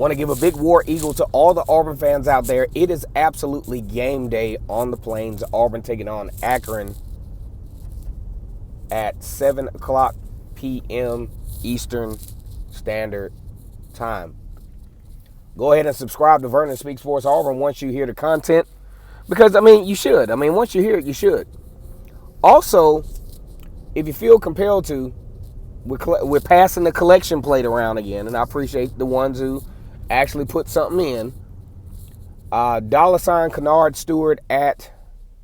Want to give a big war eagle to all the Auburn fans out there. It is absolutely game day on the Plains. Auburn taking on Akron at 7 o'clock p.m. Eastern Standard Time. Go ahead and subscribe to Vernon Speaks Sports Auburn once you hear the content. Because, you should. Once you hear it, you should. Also, if you feel compelled to, we're passing the collection plate around again. And I appreciate the ones who actually put something in. $ Kennard Stewart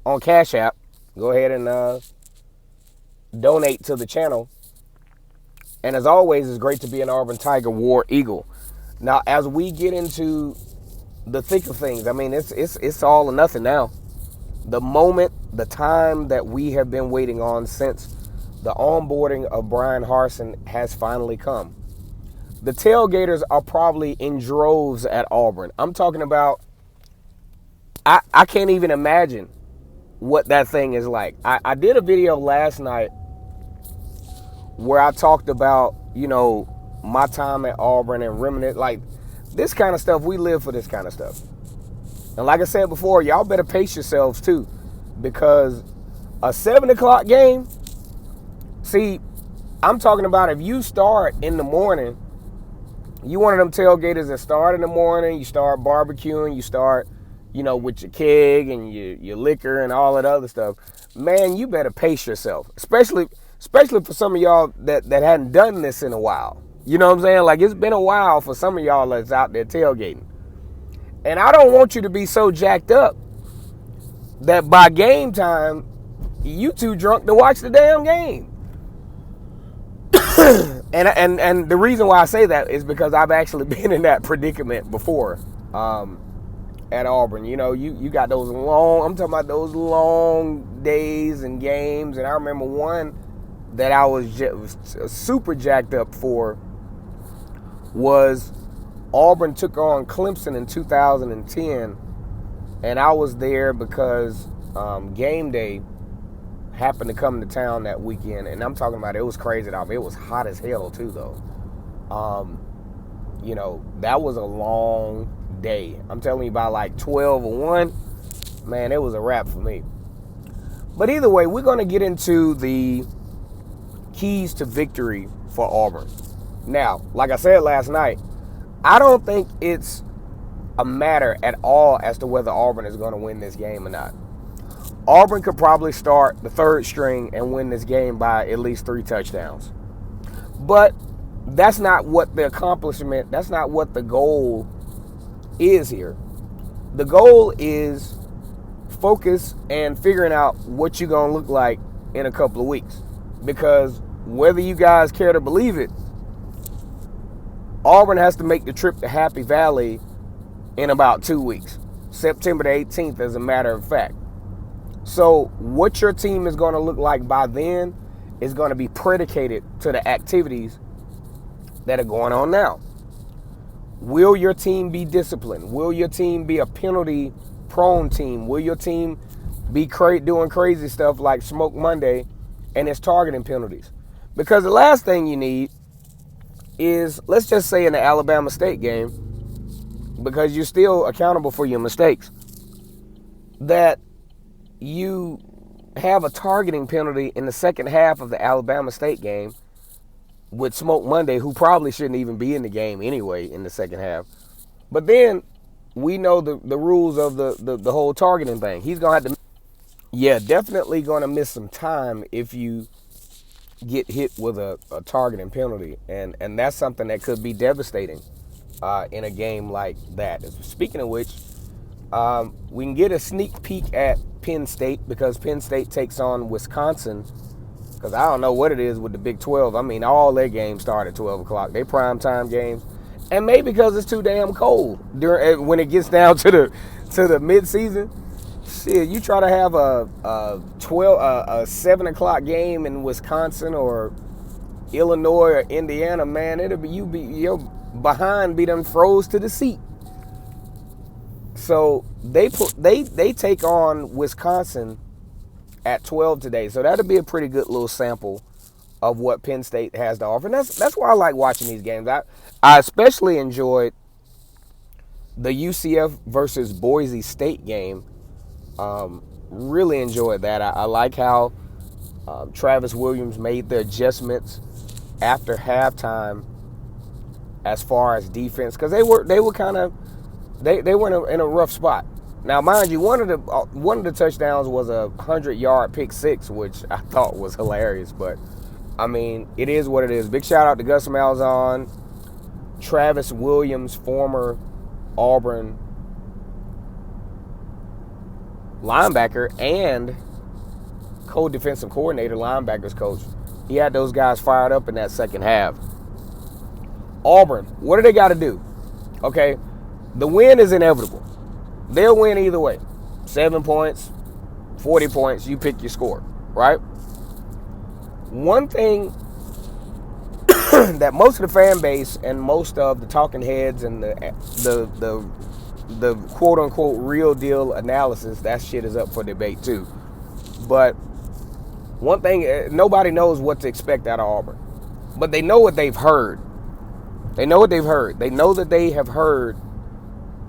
on Cash App. Go ahead and donate to the channel. And as always, it's great to be an Auburn Tiger War Eagle. Now, as we get into the thick of things, it's all or nothing now. The moment, the time that we have been waiting on since the onboarding of Brian Harsin has finally come. The tailgaters are probably in droves at Auburn. I'm talking about, I can't even imagine what that thing is like. I did a video last night where I talked about, my time at Auburn and reminisce, like this kind of stuff. We live for this kind of stuff. And like I said before, y'all better pace yourselves too, because a 7 o'clock game, see, I'm talking about if you start in the morning, you one of them tailgaters that start in the morning, you start barbecuing, you start, with your keg and your liquor and all that other stuff, man, you better pace yourself, especially for some of y'all that hadn't done this in a while. You know what I'm saying? Like, it's been a while for some of y'all that's out there tailgating. And I don't want you to be so jacked up that by game time, you too drunk to watch the damn game. and the reason why I say that is because I've actually been in that predicament before at Auburn. You got those I'm talking about those long days and games. And I remember one that I was super jacked up for was Auburn took on Clemson in 2010, and I was there because game day happened to come to town that weekend, and I'm talking about it was crazy. It was hot as hell too, though. That was a long day. I'm telling you, by like 12 or 1, man, it was a wrap for me. But either way, we're going to get into the keys to victory for Auburn. Now, like I said last night, I don't think it's a matter at all as to whether Auburn is going to win this game or not. Auburn could probably start the third string and win this game by at least 3 touchdowns. But that's not what the accomplishment, that's not what the goal is here. The goal is focus and figuring out what you're going to look like in a couple of weeks. Because whether you guys care to believe it, Auburn has to make the trip to Happy Valley in about 2 weeks. September the 18th, as a matter of fact. So what your team is going to look like by then is going to be predicated to the activities that are going on now. Will your team be disciplined? Will your team be a penalty-prone team? Will your team be doing crazy stuff like Smoke Monday and its targeting penalties? Because the last thing you need is, let's just say in the Alabama State game, because you're still accountable for your mistakes, that you have a targeting penalty in the second half of the Alabama State game with Smoke Monday, who probably shouldn't even be in the game anyway in the second half. But then we know the rules of the whole targeting thing. He's going to have to, definitely going to miss some time if you get hit with a targeting penalty. And that's something that could be devastating in a game like that. Speaking of which, we can get a sneak peek at Penn State, because Penn State takes on Wisconsin. Because I don't know what it is with the Big 12. All their games start at 12 o'clock. They primetime games. And maybe because it's too damn cold when it gets down to the mid-season. Shit, you try to have a 7 o'clock game in Wisconsin or Illinois or Indiana, man, your behind be done froze to the seat. So they take on Wisconsin at 12 today. So that'll be a pretty good little sample of what Penn State has to offer. And that's why I like watching these games. I especially enjoyed The UCF versus Boise State game, really enjoyed that. I like how Travis Williams made the adjustments after halftime as far as defense, because they were kind of they were in a rough spot. Now, mind you, one of the touchdowns was a 100-yard pick six, which I thought was hilarious. But I mean, it is what it is. Big shout out to Gus Malzahn, Travis Williams, former Auburn linebacker and co-defensive coordinator, linebackers coach. He had those guys fired up in that second half. Auburn, what do they got to do? Okay, the win is inevitable. They'll win either way. 7 points, 40 points, you pick your score, right? One thing that most of the fan base and most of the talking heads and the quote unquote real deal analysis, that shit is up for debate too. But one thing, nobody knows what to expect out of Auburn. But they know what they've heard. They know what they've heard. They know that they have heard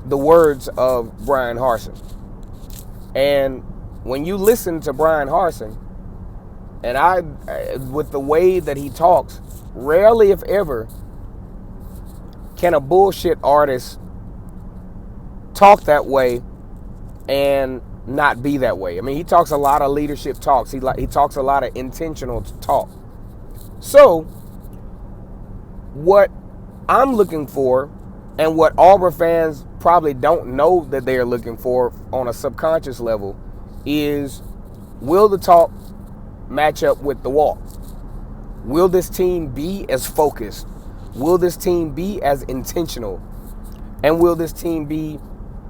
the words of Brian Harsin. And when you listen to Brian Harsin, and with the way that he talks, rarely if ever can a bullshit artist talk that way and not be that way. I mean, he talks a lot of leadership talks. He talks a lot of intentional talk. So, what I'm looking for, and what Auburn fans probably don't know that they're looking for on a subconscious level, is will the talk match up with the walk? Will this team be as focused? Will this team be as intentional? And will this team be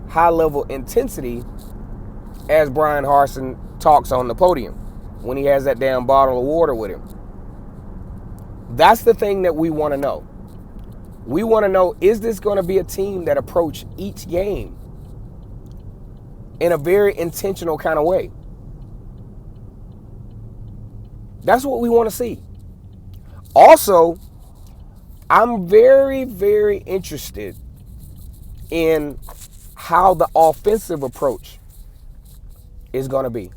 high-level intensity as Brian Harsin talks on the podium when he has that damn bottle of water with him? That's the thing that we want to know. We want to know, is this going to be a team that approach each game in a very intentional kind of way? That's what we want to see. Also, I'm very, very interested in how the offensive approach is going to be.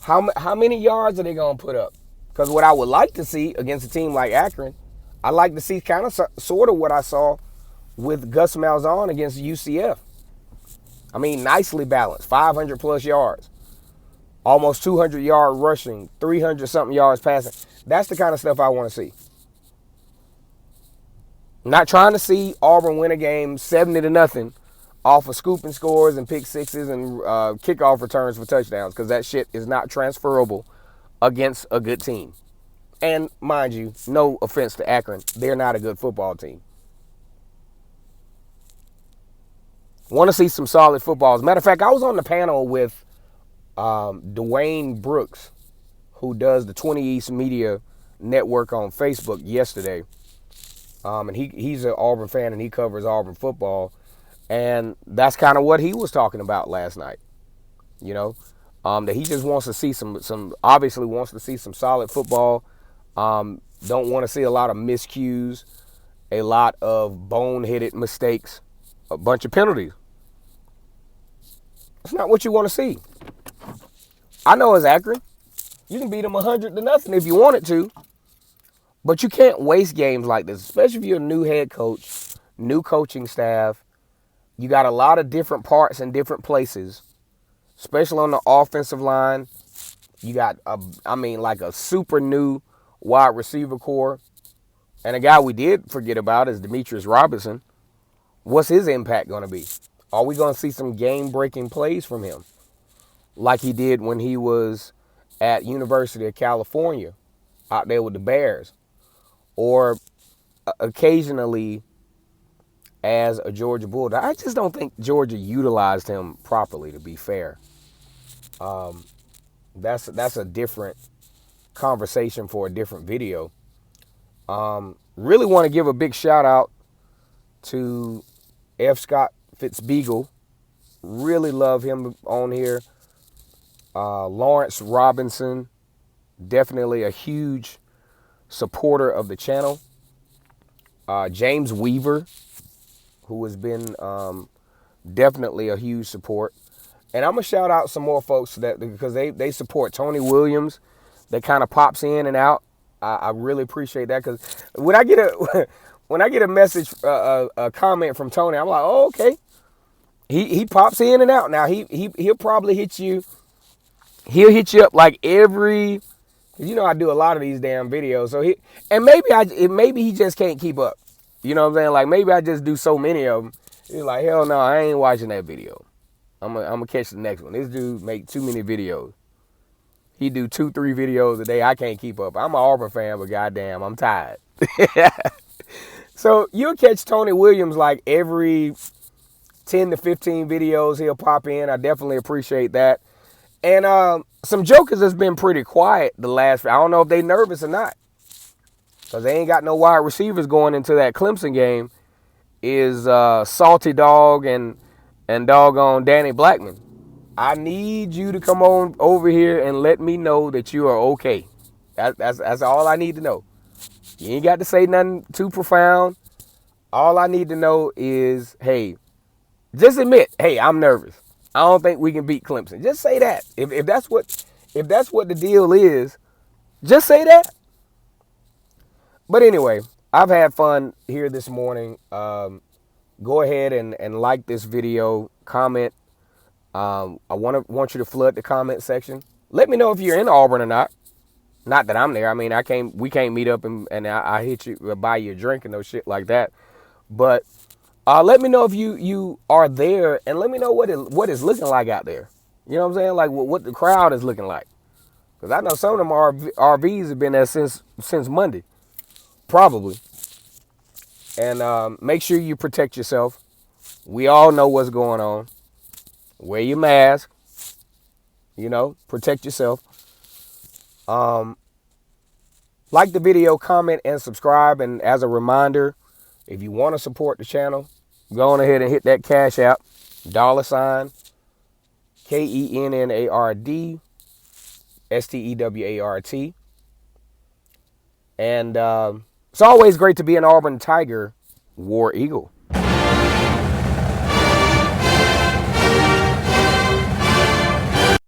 How many yards are they going to put up? Because what I would like to see against a team like Akron, I'd like to see kind of sort of what I saw with Gus Malzahn against UCF. I mean, nicely balanced, 500 plus yards, almost 200 yard rushing, 300 something yards passing. That's the kind of stuff I want to see. I'm not trying to see Auburn win a game 70-0 off of scooping scores and pick sixes and kickoff returns for touchdowns, because that shit is not transferable against a good team. And mind you, no offense to Akron, they're not a good football team. Want to see some solid football. As a matter of fact, I was on the panel with Dwayne Brooks, who does the 20 East Media Network on Facebook yesterday. And he's an Auburn fan and he covers Auburn football. And that's kind of what he was talking about last night. You know, that he just wants to see some obviously wants to see some solid football. Don't want to see a lot of miscues, a lot of boneheaded mistakes, a bunch of penalties. That's not what you want to see. I know it's Akron. You can beat them 100-0 if you wanted to. But you can't waste games like this, especially if you're a new head coach, new coaching staff. You got a lot of different parts in different places, especially on the offensive line. You got, like a super new wide receiver core. And a guy we did forget about is Demetrius Robinson. What's his impact going to be? Are we going to see some game-breaking plays from him like he did when he was at University of California out there with the Bears? Or occasionally as a Georgia Bulldog. I just don't think Georgia utilized him properly, to be fair. That's a different conversation for a different video. Really want to give a big shout out to F. Scott Fitzbeagle. Really love him on here. Lawrence Robinson, definitely a huge supporter of the channel. James Weaver, who has been definitely a huge support. And I'm gonna shout out some more folks that because they support Tony Williams. That kind of pops in and out. I really appreciate that because when I get a when I get a message, a comment from Tony, I'm like, oh, okay. He pops in and out. Now he'll probably hit you. He'll hit you up like every. You know I do a lot of these damn videos. So maybe he just can't keep up. You know what I'm saying? Like maybe I just do so many of them. He's like, hell no, I ain't watching that video. I'm gonna catch the next one. This dude make too many videos. He do 2-3 videos a day. I can't keep up. I'm an Auburn fan, but goddamn, I'm tired. So you'll catch Tony Williams like every 10 to 15 videos he'll pop in. I definitely appreciate that. And some jokers has been pretty quiet the last. I don't know if they nervous or not, because they ain't got no wide receivers going into that Clemson game. Is Salty Dog and doggone Danny Blackman. I need you to come on over here and let me know that you are okay. That's all I need to know. You ain't got to say nothing too profound. All I need to know is, hey, just admit, hey, I'm nervous. I don't think we can beat Clemson. Just say that. If that's what the deal is, just say that. But anyway, I've had fun here this morning. Go ahead and like this video, comment. I want you to flood the comment section. Let me know if you're in Auburn or not. Not that I'm there. I mean, we can't meet up and I hit you, buy you a drink and no shit like that. But let me know if you are there, and let me know what it's looking like out there. You know what I'm saying? Like what the crowd is looking like. Because I know some of them RVs have been there since Monday, probably. And make sure you protect yourself. We all know what's going on. Wear your mask. You know, protect yourself. Like the video, comment, and subscribe. And as a reminder, if you want to support the channel, go on ahead and hit that Cash App, $ KENNARD STEWART. And it's always great to be an Auburn Tiger, War Eagle.